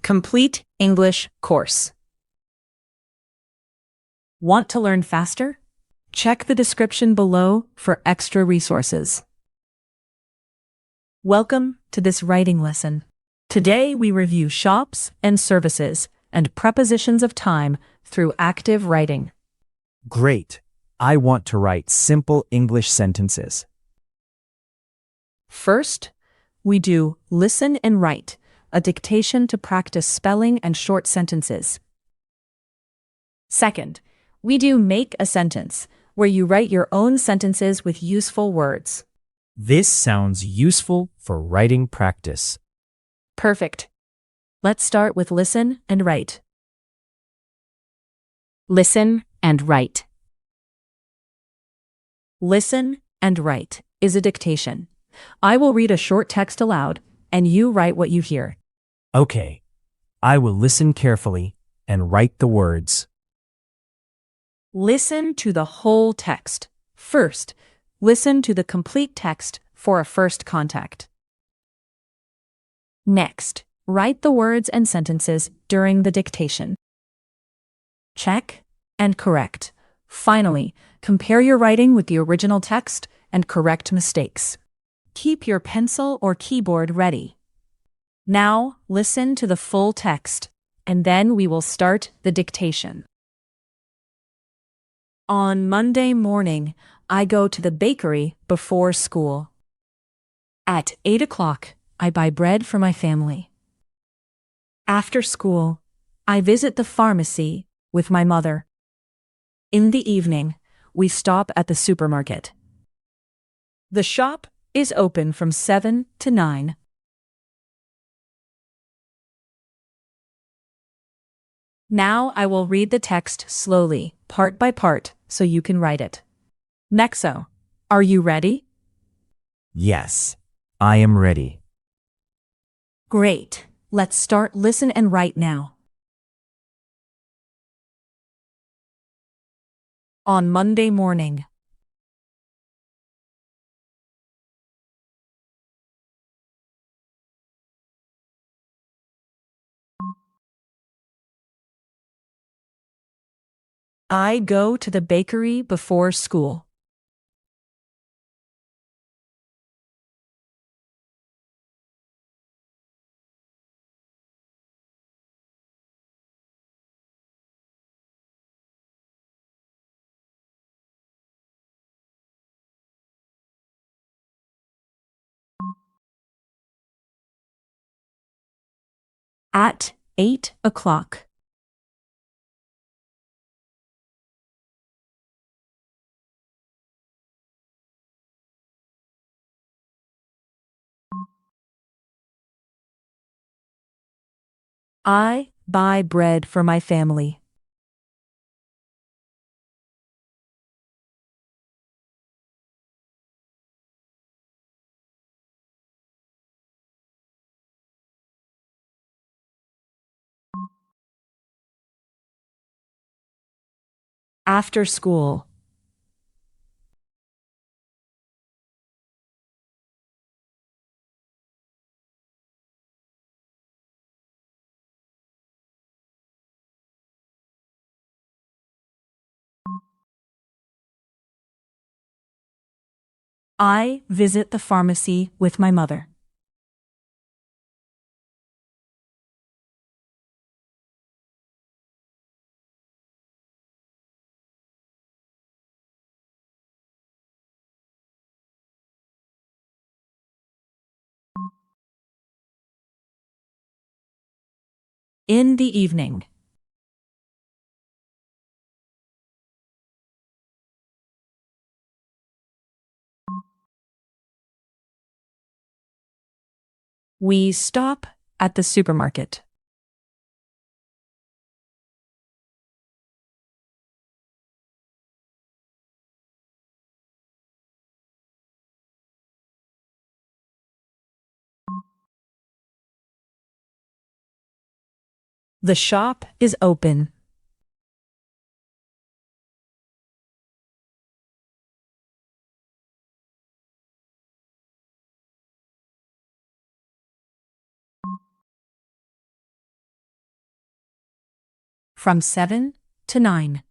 Complete English course. Want to learn faster? Check the description below for extra resources. Welcome to this writing lesson. Today we review shops and services and prepositions of time through active writing. Great! I want to write simple English sentences. First, we do listen and write, a dictation to practice spelling and short sentences. Second, we do make a sentence, where you write your own sentences with useful words. This sounds useful for writing practice. Perfect. Let's start with listen and write. Listen and write. Listen and write is a dictation. I will read a short text aloud, and you write what you hear. Okay. I will listen carefully and write the words. Listen to the whole text. First, listen to the complete text for a first contact. Next, write the words and sentences during the dictation. Check and correct. Finally, compare your writing with the original text and correct mistakes. Keep your pencil or keyboard ready. Now, listen to the full text, and then we will start the dictation. On Monday morning, I go to the bakery before school. At 8 o'clock, I buy bread for my family. After school, I visit the pharmacy with my mother. In the evening, we stop at the supermarket. The shop is open from 7 to 9. Now I will read the text slowly, part by part, so you can write it. Nexo, are you ready? Yes, I am ready. Great. Let's start listen and write now. On Monday morning. I go to the bakery before school. At 8 o'clock. I buy bread for my family. After school. I visit the pharmacy with my mother. In the evening. We stop at the supermarket. The shop is open. from 7 to 9.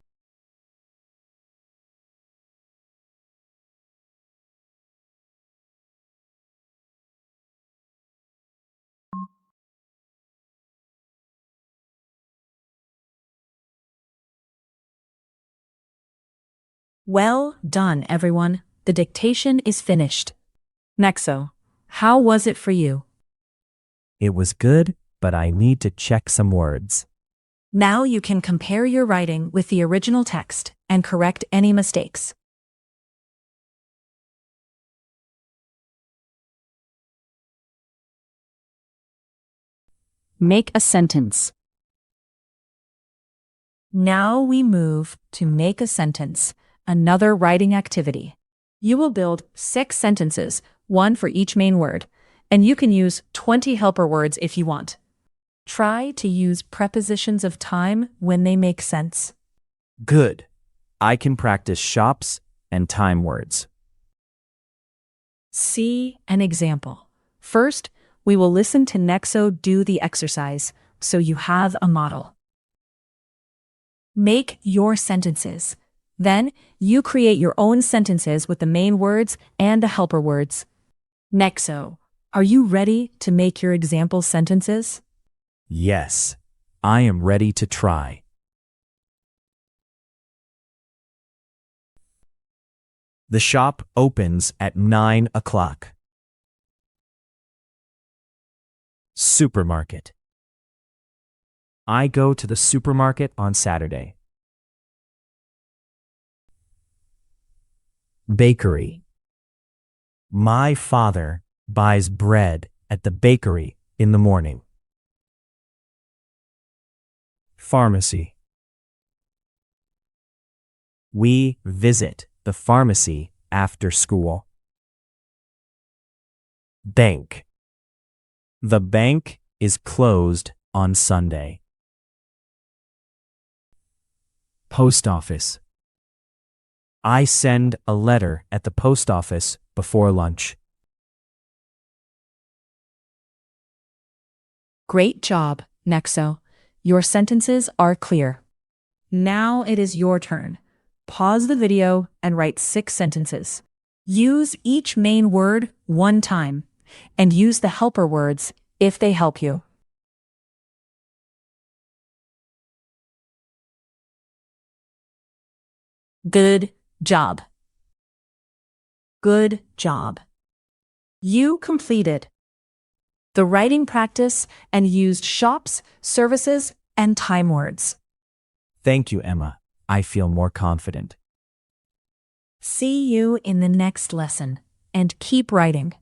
Well done, everyone. The dictation is finished. Nexo, how was it for you? It was good, but I need to check some words. Now you can compare your writing with the original text and correct any mistakes. Make a sentence. Now we move to make a sentence, another writing activity. You will build 6 sentences, one for each main word, and you can use 20 helper words if you want. Try to use prepositions of time when they make sense. Good. I can practice shops and time words. See an example. First, we will listen to Nexo do the exercise, so you have a model. Make your sentences. Then, you create your own sentences with the main words and the helper words. Nexo, are you ready to make your example sentences? Yes, I am ready to try. The shop opens at 9 o'clock. Supermarket. I go to the supermarket on Saturday. Bakery. My father buys bread at the bakery in the morning. Pharmacy. We visit the pharmacy after school. Bank. The bank is closed on Sunday. Post office. I send a letter at the post office before lunch. Great job, Nexo. Your sentences are clear. Now it is your turn. Pause the video and write 6 sentences. Use each main word one time, and use the helper words if they help you. Good job. Good job. You completed the writing practice and used shops, services, and time words. Thank you, Emma. I feel more confident. See you in the next lesson, and keep writing.